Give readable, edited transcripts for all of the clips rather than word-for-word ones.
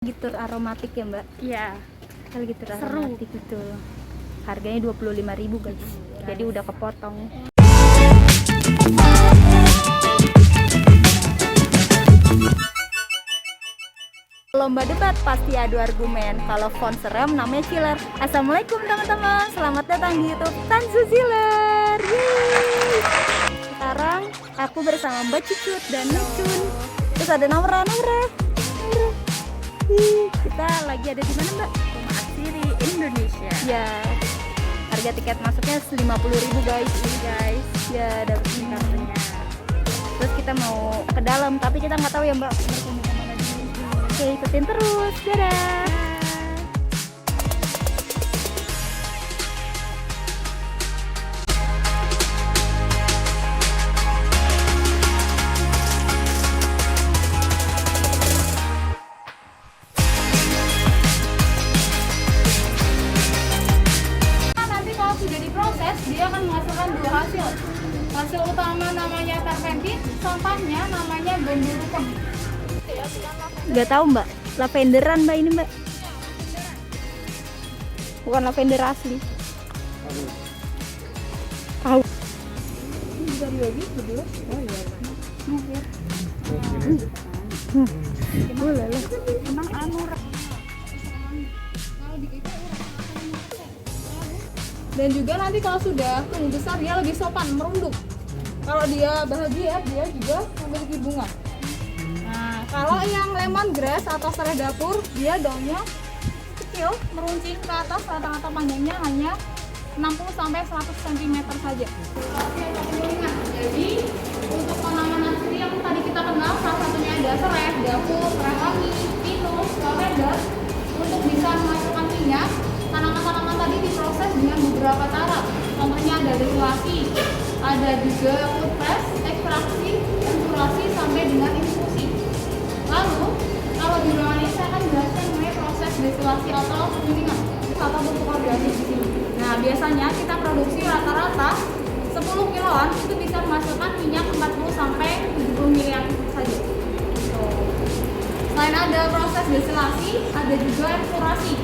Gitar aromatik ya mbak? Iya. Kali gitar aromatik itu harganya 25.000 guys. Jadi udah kepotong. Lomba debat pasti adu argumen. Kalau font serem namanya chiller. Assalamualaikum teman-teman, selamat datang di YouTube Tansu Chiller. Yeay. Sekarang aku bersama Mbak Cucut dan Nucun. Terus ada Namra. Kita lagi ada di mana mbak? Rumah Asri Indonesia. Ya, harga tiket masuknya 50.000 guys. Ini guys, Ya, dapat kartunya. Terus kita mau ke dalam, tapi kita nggak tahu ya mbak. Oke, ikutin terus. Dadah. Nanti kalau sudah diproses, dia akan menghasilkan dua hasil. Hasil utama namanya terpentin, contohnya namanya bambu rukun. Nggak tahu mbak. Lavenderan mbak ini mbak. Bukan lavender asli. Tahu. Boleh lah. Emang anu dan juga nanti kalau sudah tumbuh besar dia lebih sopan, merunduk. Kalau dia bahagia, dia juga memiliki bunga. Nah, kalau yang lemongrass atau serai dapur, dia daunnya kecil, meruncing ke atas, rata-rata panjangnya hanya 60-100 cm saja. Jadi, untuk penanganan sendiri yang tadi kita kenal, salah satunya ada serai dapur, serai wangi, pinus, lavender. Untuk bisa menghasilkan minyak, tanaman-tanaman tadi diproses dengan beberapa tahap. Contohnya ada destilasi, ada juga food press, ekstraksi, tempurasi sampai dengan infusi. Lalu, kalau di ruangan ini saya akan jelaskan mengenai proses destilasi atau penyulingan atau pupuk organik di sini. Nah, biasanya kita produksi rata-rata 10 kiloan itu bisa menghasilkan minyak 40 sampai 70 miliar saja. Selain ada proses destilasi, ada juga eksplorasi.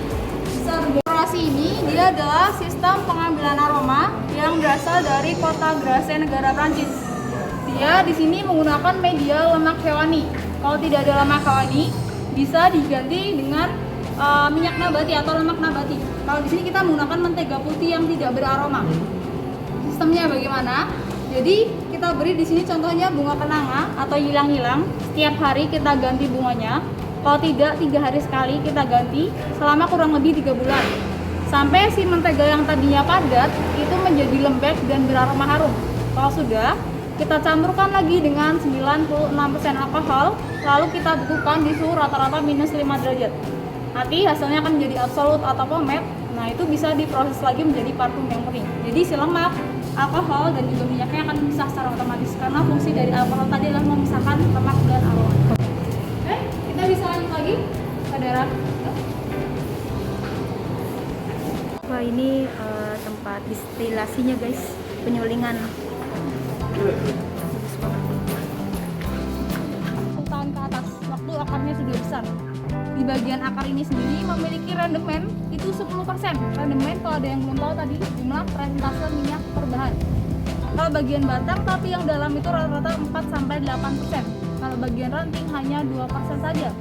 Eksplorasi ini dia adalah sistem pengambilan aroma yang berasal dari kota Grasse, negara Prancis. Dia di sini menggunakan media lemak hewani. Kalau tidak ada lemak hewani, bisa diganti dengan minyak nabati atau lemak nabati. Kalau di sini kita menggunakan mentega putih yang tidak beraroma. Sistemnya bagaimana? Jadi kita beri di sini contohnya bunga kenanga atau hilang-hilang. Setiap hari kita ganti bunganya. Kalau tidak 3 hari sekali kita ganti selama kurang lebih 3 bulan. Sampai si mentega yang tadinya padat itu menjadi lembek dan beraroma harum. Kalau sudah, kita campurkan lagi dengan 96% alkohol, lalu kita bekukan di suhu rata-rata minus 5 derajat. Nanti hasilnya akan menjadi absolut atau pomade. Nah, itu bisa diproses lagi menjadi parfum yang kering. Jadi si lemak, alkohol dan juga minyaknya akan dipisah secara otomatis karena fungsi dari alkohol tadi adalah memisahkan lemak dan aroma. Oke, kita bisa lanjut lagi ke darah. Wah ini tempat distilasinya guys, penyulingan. Tahun ke atas, waktu akarnya sudah besar. Di bagian akar ini sendiri memiliki rendemen itu 10%. Rendemen kalau ada yang belum tahu tadi jumlah persentase minyak per bahan. Kalau bagian batang tapi yang dalam itu rata-rata 4-8%. Kalau bagian ranting hanya 2% saja.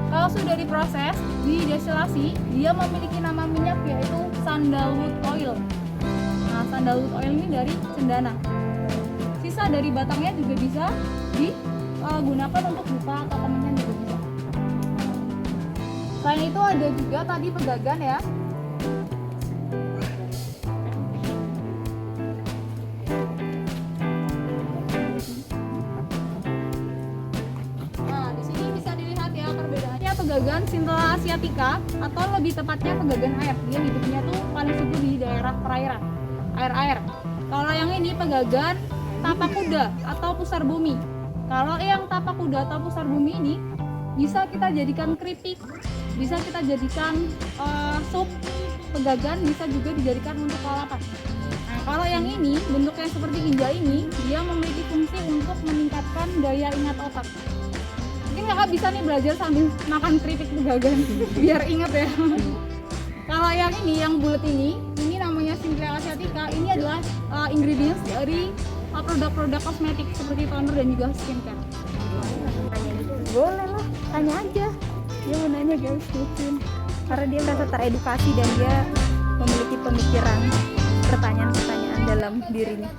Kalau sudah diproses, didestilasi, dia memiliki nama minyak yaitu sandalwood oil. Nah, sandalwood oil ini dari cendana. Sisa dari batangnya juga bisa digunakan untuk buka atau kemenyan juga bisa. Selain itu ada juga tadi pegagan ya. Nah, di sini bisa dilihat ya perbedaannya pegagan Centella asiatica atau lebih tepatnya pegagan air. Dia hidupnya tuh paling subur di daerah perairan, air-air. Kalau yang ini pegagan tapak kuda atau pusar bumi. Kalau yang tapak kuda atau pusar bumi ini bisa kita jadikan keripik, bisa kita jadikan sup. Pegagan bisa juga dijadikan untuk lalapan. Nah, kalau yang ini bentuknya seperti ginjal ini, dia memiliki fungsi untuk meningkatkan daya ingat otak. Mungkin kakak bisa nih belajar sambil makan keripik pegagan biar inget ya. Kalau yang ini, yang bulat ini namanya Simplia Asiatica. Ini adalah ingredients dari produk-produk kosmetik seperti toner dan juga skincare. Boleh lah, tanya aja. Dia mau nanya guys, mungkin karena dia merasa teredukasi dan dia memiliki pemikiran, pertanyaan-pertanyaan dalam dirinya.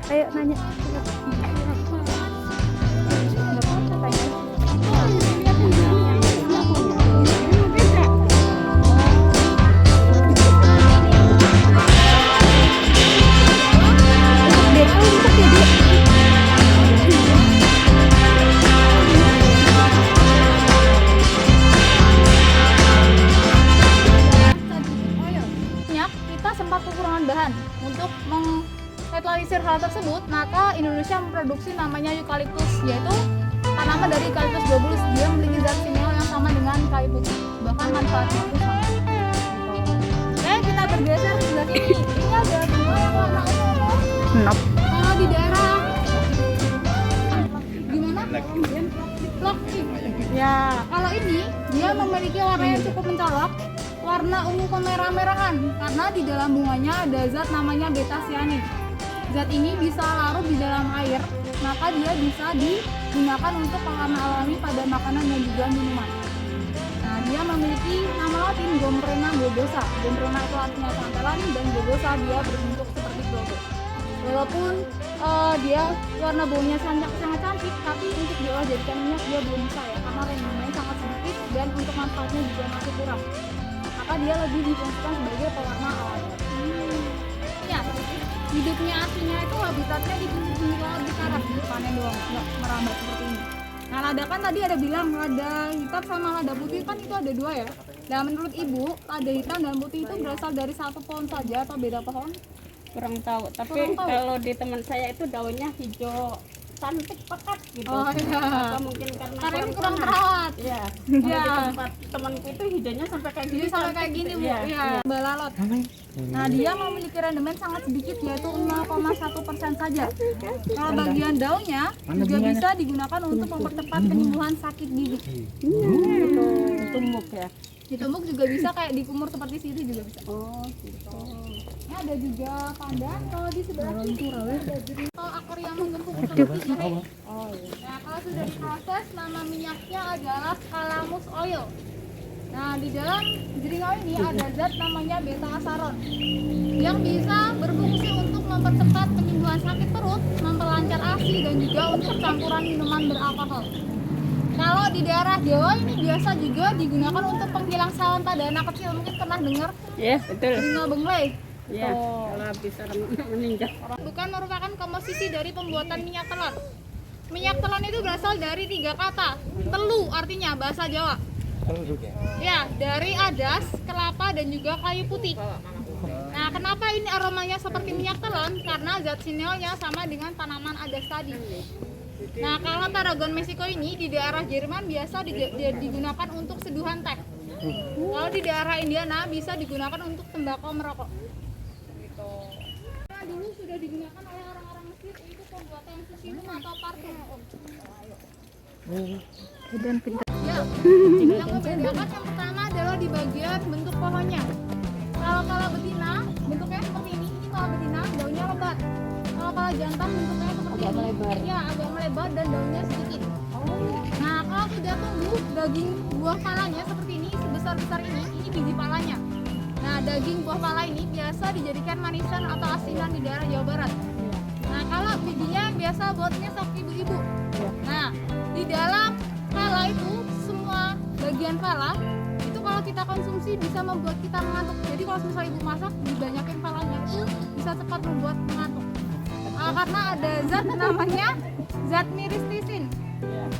Ayo nanya. Nggak apa-apa, tanya. Kita sempat kekurangan bahan untuk mengnetralisir hal tersebut, maka Indonesia memproduksi namanya eucalyptus, yaitu tanaman dari Eucalyptus globulus. Dia memiliki zat sineol yang sama dengan kayu putih, bahkan manfaatnya itu sama. Oke, kita bergeser ke sebelah sini. Ini ada bunga yang warna ungu. Nope. Kalau di daerah gimana? Lockpik. Ya, kalau ini dia memiliki warna yang cukup mencolok, warna ungu kemerah-merahan, karena di dalam bunganya ada zat namanya beta cyanin. Zat ini bisa larut di dalam air, maka dia bisa digunakan untuk pewarna alami pada makanan dan juga minuman. Nah, dia memiliki nama latin Gomprena globosa. Gomprena itu artinya santelan dan globosa dia berbentuk seperti globo. Walaupun dia warna baunya sangat cantik, tapi untuk diolah jadikan minyak dia belum bisa ya, karena kandungannya sangat sedikit dan untuk manfaatnya juga masih kurang. Maka dia lebih difungsikan sebagai pewarna alami. Ya, hidupnya aslinya itu habitatnya di pinggir laut di karang, panen doang, nggak merambat seperti ini. Nah, lada kan tadi ada bilang lada hitam sama lada putih kan itu ada dua ya. Dan menurut ibu, lada hitam dan putih itu berasal dari satu pohon saja atau beda pohon? Kurang tahu, tapi kalau di teman saya itu daunnya hijau cantik pekat gitu. Oh iya. Atau mungkin karena ini kurang terawat. Iya. Iya. Di tempat temanku itu hijaunya sampai kayak gini. Jadi sampai kayak gini bu, Iya. ya. Balalot. Nah, dia memiliki rendemen sangat sedikit, yaitu 0,1% saja. Kalau bagian daunnya juga bisa digunakan untuk mempercepat penyembuhan sakit gigi. Tumbuk ya. Ditumbuk juga bisa, kayak dikumur seperti sini juga bisa. Oh, gitu. Ini ada juga pandan. Kalau di sebelah sini ada jerito akar yang menggempur seperti ini. Oh, iya. Nah, kalau sudah diproses, nama minyaknya adalah calamus oil. Nah, di dalam jeringal ini ada zat namanya beta asaron yang bisa berfungsi untuk mempercepat penyembuhan sakit perut, memperlancar ASI dan juga untuk campuran minuman beralkohol. Kalau di daerah Jawa ini biasa juga digunakan untuk penghilang sawan pada anak kecil. Mungkin pernah dengar Iya, betul. jeringal benglei. Iya, kalau habis orang meninggal. Bukan merupakan komposisi dari pembuatan minyak telon. Minyak telon itu berasal dari 3 kata. Telu artinya bahasa Jawa. Ya, dari adas, kelapa dan juga kayu putih. Nah, kenapa ini aromanya seperti minyak telon? Karena zat sineolnya sama dengan tanaman adas tadi. Nah, kalau Tarragon Meksiko ini di daerah Jerman biasa digunakan untuk seduhan teh. Kalau di daerah Indiana bisa digunakan untuk tembakau merokok. Gitu. Nah, dulu sudah digunakan oleh orang-orang Mesir untuk pembuatan sushi atau parfum. Dan pintar. Ya, yang membedakan yang pertama adalah di bagian bentuk pohonnya. Kalau betina bentuknya seperti ini kalau betina daunnya lebat. Kalau jantan bentuknya seperti Agak ini. melebar. Ya, agak melebar dan daunnya sedikit. Nah, kalau sudah tumbuh, daging buah palanya seperti ini, sebesar-besar ini biji palanya. Nah, daging buah pala ini biasa dijadikan manisan atau asinan di daerah Jawa Barat. Nah, kalau bijinya biasa buatnya sok ibu-ibu. Nah, di dalam pala itu semua bagian pala itu kalau kita konsumsi bisa membuat kita mengantuk. Jadi kalau misalnya ibu masak dibanyakin palanya itu bisa cepat membuat mengantuk. Karena ada zat namanya zat myristicin.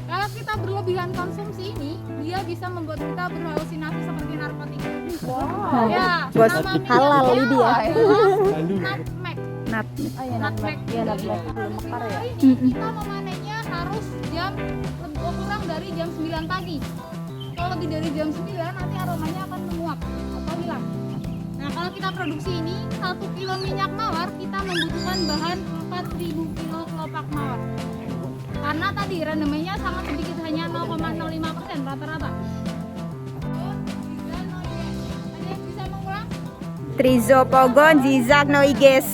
Kalau kita berlebihan konsumsi ini, dia bisa membuat kita berhalusinasi seperti narkotika. Wow. Ya, Bos nama halal minyaknya ini dia. nutmeg. Nat. Oh, iya, nutmeg. Iya, nutmeg. Belum mekar ya. Kita memanennya harus jam kurang dari jam 9 pagi. Kalau lebih dari jam 9 nanti aromanya akan menguap atau hilang. Nah, kalau kita produksi ini 1 kilo minyak mawar kita membutuhkan bahan 4.000 kilo kelopak mawar. karena tadi randomnya sangat sedikit, hanya 0,05% rata-rata. Ada yang bisa mengulang? Trizopogon zigzagnoides.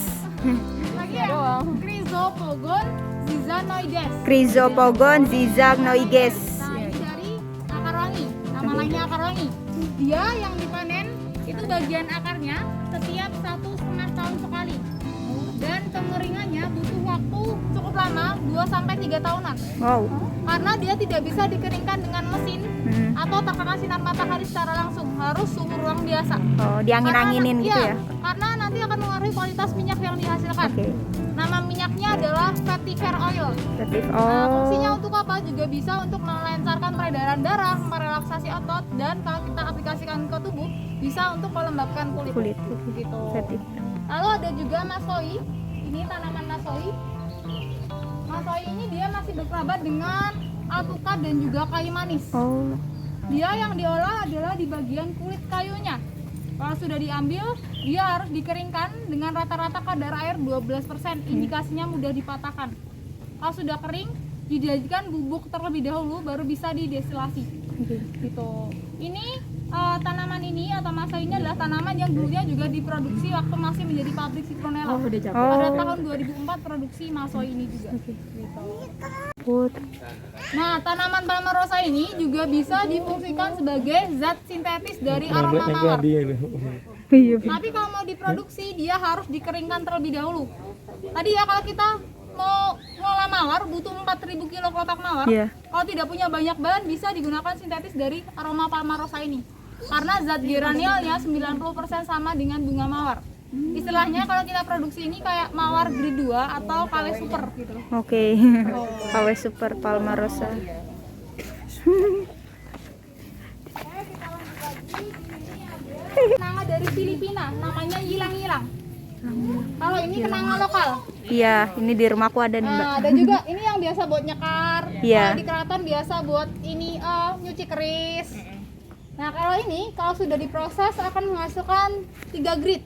Lagi ya? Chrysopogon zigzagnoides. Chrysopogon zigzagnoides. Nah, ini dari akar wangi. Nama lainnya akar wangi. Dia yang dipanen itu bagian akarnya setiap 1,5 tahun sekali. Dan pengeringannya butuh waktu cukup lama, 2-3 tahunan. Wow. Karena dia tidak bisa dikeringkan dengan mesin atau terkena sinar matahari secara langsung, harus suhu ruang biasa. Oh, diangin-anginin gitu ya. Karena nanti akan mengaruhi kualitas minyak yang dihasilkan. Oke. Nama minyaknya adalah vetiver oil. Relatif. Nah, Oh. fungsinya untuk apa? Juga bisa untuk melancarkan peredaran darah, merelaksasi otot, dan kalau kita aplikasikan ke tubuh, bisa untuk melembabkan kulit. Kulit. Gitu. Relatif. Lalu ada juga masoi. Ini tanaman masoi. Masoi ini dia masih berkerabat dengan alpukat dan juga kayu manis. Oh. Dia yang diolah adalah di bagian kulit kayunya. Kalau sudah diambil, dia harus dikeringkan dengan rata-rata kadar air 12%. Indikasinya mudah dipatahkan. Kalau sudah kering, dijadikan bubuk terlebih dahulu, baru bisa didestilasi. Gitu. Ini tanaman ini atau masoi ini adalah tanaman yang dulunya juga diproduksi waktu masih menjadi pabrik citronella. Pada tahun 2004 produksi masoi ini juga. Gitu. Nah, tanaman palmarosa ini juga bisa difungsikan sebagai zat sintetis dari aroma mawar. Iya. Tapi kalau mau diproduksi, dia harus dikeringkan terlebih dahulu. Tadi ya, kalau kita mau ngolah mawar butuh 4.000 kilo kotak mawar. Iya. Kalau tidak punya banyak bahan, bisa digunakan sintetis dari aroma palmarosa ini. Karena zat geraniolnya 90% sama dengan bunga mawar. Istilahnya kalau kita produksi ini kayak mawar grade 2 atau KW super gitu. Oke. KW Super Palmarosa. Kenanga dari Filipina, namanya yilang-yilang. Kalau ini kenanga lokal. Iya, ini di rumahku ada nih, Mbak. Nah, ada juga ini yang biasa buat nyekar. Iya. Kalau di keraton biasa buat ini nyuci keris. Nah, kalau ini kalau sudah diproses akan menghasilkan 3 grade.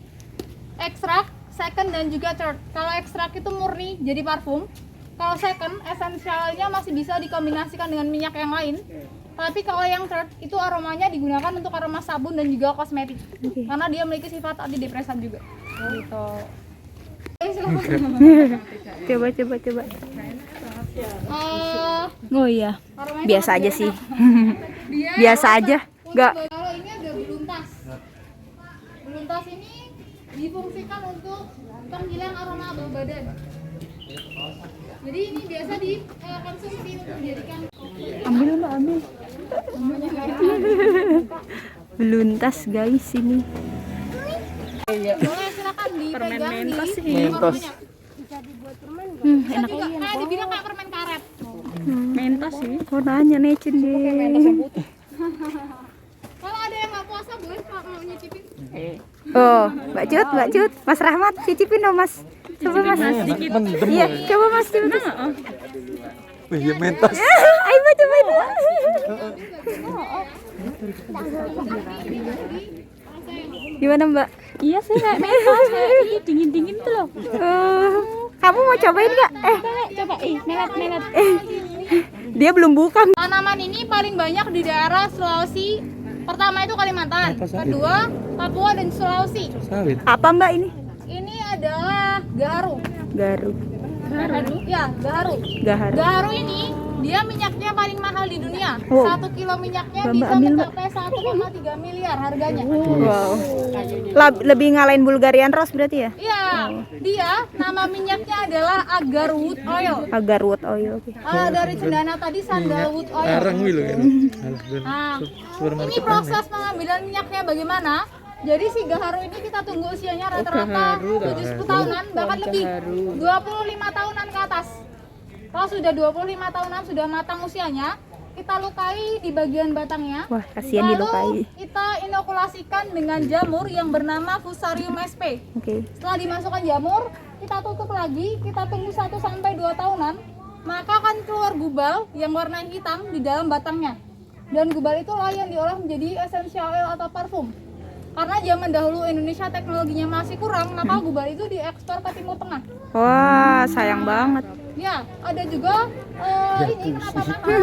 Ekstrak, second dan juga third. Kalau ekstrak itu murni jadi parfum. Kalau second, esensialnya masih bisa dikombinasikan dengan minyak yang lain. Tapi kalau yang third itu aromanya digunakan untuk aroma sabun dan juga kosmetik. Karena dia memiliki sifat antidepresan juga. Gitu. Coba. Eh, Oh iya. aromanya Biasa sangat aja sih. Dia Biasa aja. Enggak. Kalau ini ada beluntas. Beluntas ini difungsikan untuk penghilang aroma bau badan. Jadi ini biasa dikonsumsi untuk dijadikan Ambil, Mbak, ambil. Beluntas, guys, ini. boleh silakan dipegang di mentos sih. mentos. Enak. Juga kayak dibilang kayak permen karet. Mentos sih. Oh, nanya necin deh. Kalau ada yang nggak puasa boleh mau nyicipin. Oh, Mbak Cut, Mas Rahmat, cicipin dong, Mas. Coba, Mas. Iya, coba, Mas. Iya mentas. Ayo, Mbak, cobain. Gimana, Mbak? Iya sih kayak mentos, kayak dingin-dingin tuh loh. Kamu mau cobain nggak? Coba melet. Dia belum buka. Tanaman ini paling banyak di daerah Sulawesi. Pertama itu Kalimantan, kedua Papua dan Sulawesi. Sawit. Apa, Mbak, ini? Ini adalah gaharu. Garu. Ya, gaharu. Gaharu. Gaharu ini dia minyaknya paling mahal di dunia. Wow. 1 kilo minyaknya Mbak, bisa ambil, Mbak. mencapai 1,3 miliar harganya. Wow. Lebih ngalahin Bulgarian Rose berarti ya? Iya, dia nama minyaknya adalah agarwood oil. Agarwood oil. Oke. Dari cendana tadi sandalwood oil. Arang wilo kan. Nah, ini proses pengambilan minyaknya bagaimana? Jadi si gaharu ini kita tunggu usianya rata-rata 7-10 tahunan, bahkan lebih 25 tahunan ke atas. Kalau sudah 25 tahunan sudah matang usianya, kita lukai di bagian batangnya. Wah, kasihan Lalu dilukai. kita inokulasikan dengan jamur yang bernama Fusarium sp. Oke. Setelah dimasukkan jamur, kita tutup lagi, kita tunggu 1-2 tahunan, maka akan keluar gubal yang warna hitam di dalam batangnya. Dan gubal itulah yang diolah menjadi essential oil atau parfum. Karena zaman dahulu Indonesia teknologinya masih kurang, maka gubal itu diekspor ke Timur Tengah. Wah, sayang banget. Ya, ada juga ini kenapa mahal?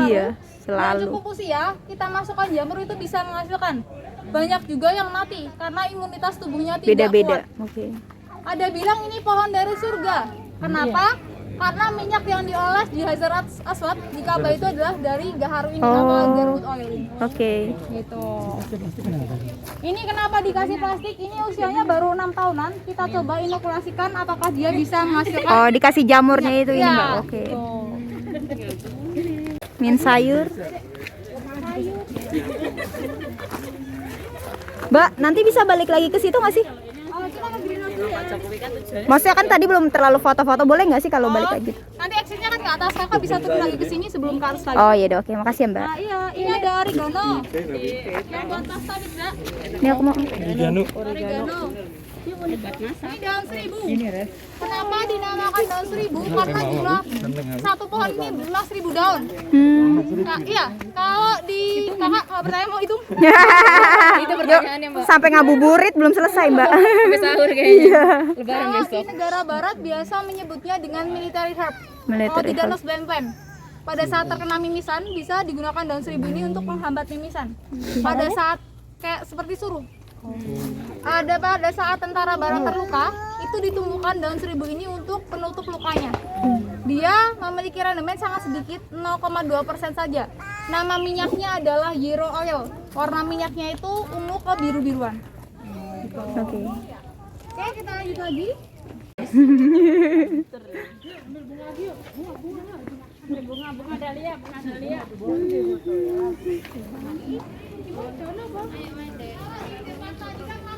Iya, Yang selalu. cukup usia, kita masukkan jamur itu bisa menghasilkan. Banyak juga yang mati karena imunitas tubuhnya tidak Beda-beda. kuat. Oke. Ada bilang ini pohon dari surga. Kenapa? Karena minyak yang dioles di Hajar Aswad di Ka'bah itu adalah dari gaharu ini, nama Garwood oil ini. Oke. Gitu. Ini kenapa dikasih plastik? Ini usianya baru 6 tahunan. Kita coba inokulasikan apakah dia bisa menghasilkan. Oh, dikasih jamurnya itu ini, Ya, Mbak. Oke. gitu. Min sayur. Mbak, nanti bisa balik lagi ke situ nggak sih? Kita ke greenhouse dulu ya. Maksudnya kan tadi belum terlalu foto-foto, boleh nggak sih kalau balik lagi? Nanti exitnya kan ke atas, kakak bisa turun lagi ke sini sebelum ke atas lagi. Oh iya deh, oke, makasih ya Mbak. Nah iya, ini ada oregano. Yang buat pasta bisa. Ini aku mau. Oregano. Ini daun seribu. Kenapa dinamakan daun seribu? Karena jumlah satu pohon ini jumlah 1000 daun. Nah, iya, kalau di kakak kalau bertanya mau hitung. Itu pertanyaannya Mbak. Sampai ngabuburit belum selesai Mbak. Sampai sahur kayaknya. Lebaran Kalau di besok. negara barat biasa menyebutnya dengan military herb. Military Kalau tidak herb. nos bem. Pada saat terkena mimisan bisa digunakan daun seribu ini untuk menghambat mimisan. Pada saat kayak seperti suruh. Ada pada saat tentara barat terluka, itu ditumbuhkan daun seribu ini untuk penutup lukanya. Dia memiliki rendemen sangat sedikit, 0,2% saja. Nama minyaknya adalah Yero oil. Warna minyaknya itu ungu ke biru-biruan. Oke. Oke, kita lanjut lagi. Bunga dahlia.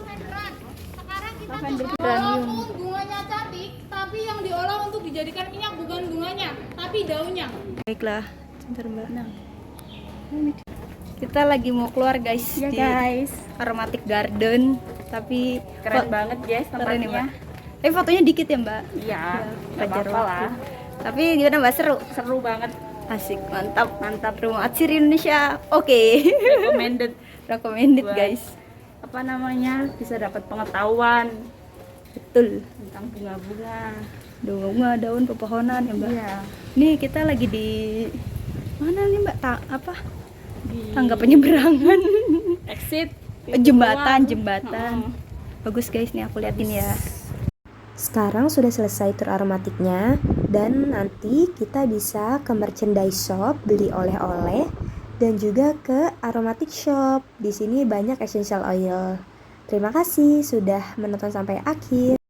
Sekarang kita walaupun bunganya cantik, tapi yang diolah untuk dijadikan minyak bukan bunganya, tapi daunnya. Baiklah, sebentar Mbak. Kita lagi mau keluar guys, Ya di guys. Aromatic Garden, tapi Keren banget guys keren ya Mbak. tempatnya. Tapi fotonya dikit ya Mbak. Iya, nggak Wajar apa-apa lah. waktu. Tapi gimana Mbak, seru? Seru banget. Asik, mantap rumah Atsiri Indonesia. Oke. Recommended. Recommended Buat- guys. Apa namanya? Bisa dapat pengetahuan Betul. tentang bunga-bunga. Bunga, daun, pepohonan ya Mbak. Iya. Nih kita lagi di mana nih Mbak? Apa? Di Tangga penyeberangan. exit Jembatan. Heeh. Bagus guys, nih aku liatin ya. Sekarang sudah selesai tur aromatiknya dan nanti kita bisa ke merchandise shop beli oleh-oleh dan juga ke aromatic shop. Di sini banyak essential oil. Terima kasih sudah menonton sampai akhir.